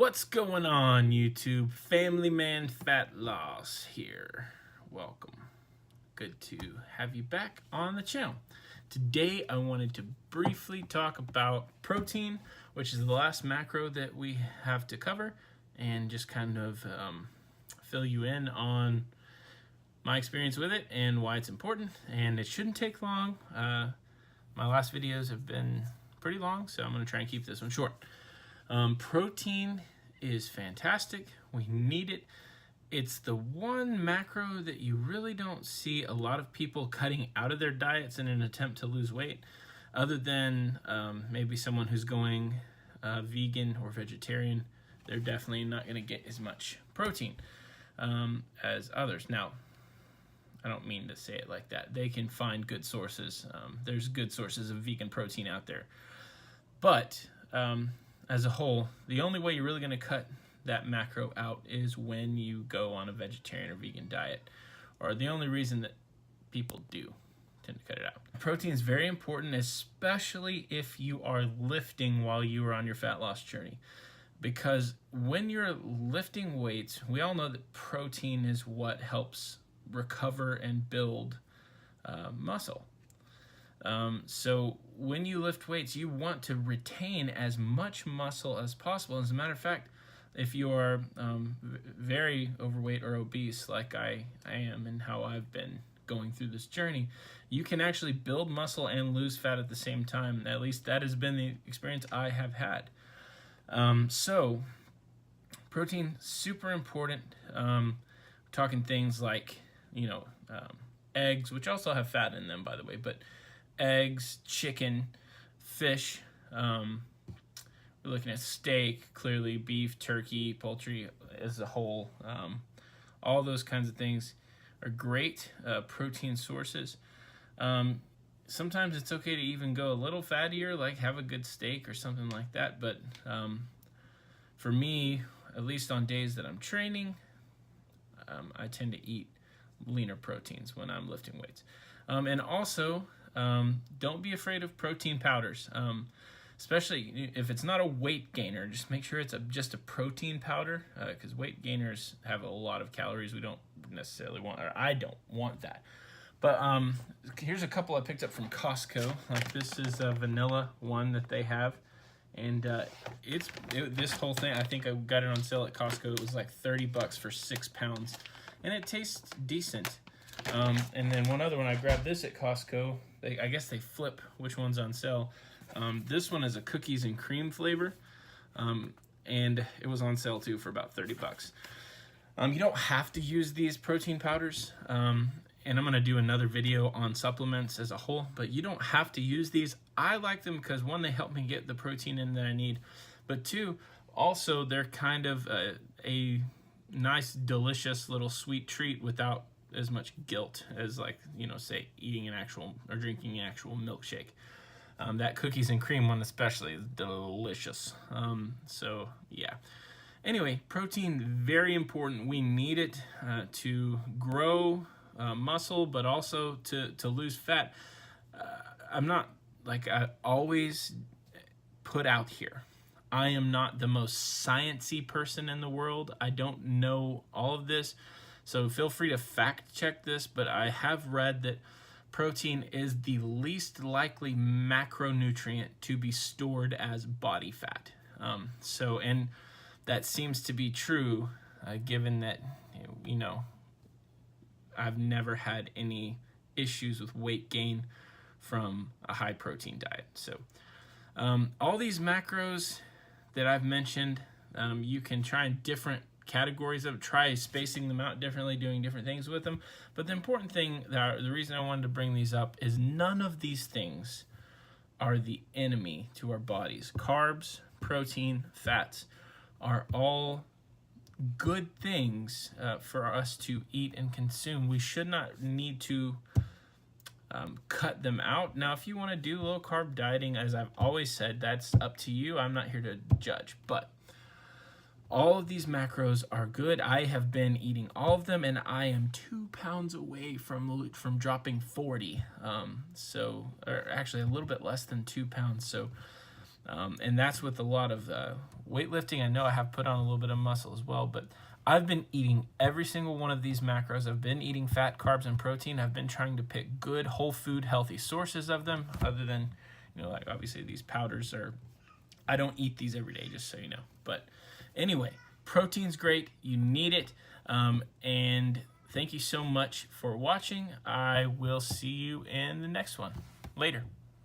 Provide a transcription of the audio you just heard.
What's going on, YouTube? Family Man Fat Loss here. Welcome. Good to have you back on the channel. Today I wanted to briefly talk about protein, which is the last macro that we have to cover, and just kind of fill you in on my experience with it and why it's important. And it shouldn't take long. My last videos have been pretty long, so I'm going to try and keep this one short. Protein is fantastic. We need it. It's the one macro that you really don't see a lot of people cutting out of their diets in an attempt to lose weight, other than maybe someone who's going vegan or vegetarian. They're definitely not going to get as much protein as others. Now, I don't mean to say it like that. They can find good sources. There's good sources of vegan protein out there. But as a whole, the only way you're really going to cut that macro out is when you go on a vegetarian or vegan diet, or the only reason that people do tend to cut it out. Protein is very important, especially if you are lifting while you are on your fat loss journey, because when you're lifting weights, we all know that protein is what helps recover and build muscle. So when you lift weights, you want to retain as much muscle as possible. As a matter of fact, if you are very overweight or obese like I am and how I've been going through this journey, you can actually build muscle and lose fat at the same time. At least that has been the experience I have had. So protein, super important. Talking things like, eggs, which also have fat in them, by the way, but eggs, chicken, fish. We're looking at steak, clearly beef, turkey, poultry as a whole. All those kinds of things are great protein sources. Sometimes it's okay to even go a little fattier, like have a good steak or something like that. But for me, at least on days that I'm training, I tend to eat leaner proteins when I'm lifting weights. And also, don't be afraid of protein powders, especially if it's not a weight gainer. Just make sure it's just a protein powder, because weight gainers have a lot of calories we don't necessarily want, or I don't want that. But here's a couple I picked up from Costco. Like this is a vanilla one that they have, and this whole thing, I think I got it on sale at Costco. It was like 30 bucks for 6 pounds, and it tastes decent. And then one other one, I grabbed this at Costco. I guess they flip which one's on sale. This one is a cookies and cream flavor, and it was on sale too for about 30 bucks. You don't have to use these protein powders, and I'm going to do another video on supplements as a whole, but you don't have to use these. I like them because, one, they help me get the protein in that I need, but two, also they're kind of a nice, delicious little sweet treat without as much guilt as, like, say eating an actual or drinking an actual milkshake. That cookies and cream one especially is delicious. So yeah. Anyway, protein, very important. We need it to grow muscle, but also to lose fat. I'm not, like I always put out here, I am not the most sciencey person in the world. I don't know all of this, so feel free to fact check this, but I have read that protein is the least likely macronutrient to be stored as body fat. And that seems to be true, given that, I've never had any issues with weight gain from a high protein diet. So all these macros that I've mentioned, you can try in different categories of, try spacing them out differently, doing different things with them. But the important thing, the reason I wanted to bring these up, is none of these things are the enemy to our bodies. Carbs, protein, fats are all good things for us to eat and consume. We should not need to cut them out. Now, if you want to do low carb dieting, as I've always said, that's up to you. I'm not here to judge, but all of these macros are good. I have been eating all of them, and I am 2 pounds away from dropping 40. Or actually a little bit less than 2 pounds. So And that's with a lot of weightlifting. I know I have put on a little bit of muscle as well, but I've been eating every single one of these macros. I've been eating fat, carbs, and protein. I've been trying to pick good, whole food, healthy sources of them, other than, like obviously these powders are, I don't eat these every day, just so you know. But anyway, protein's great. You need it. And thank you so much for watching. I will see you in the next one. Later.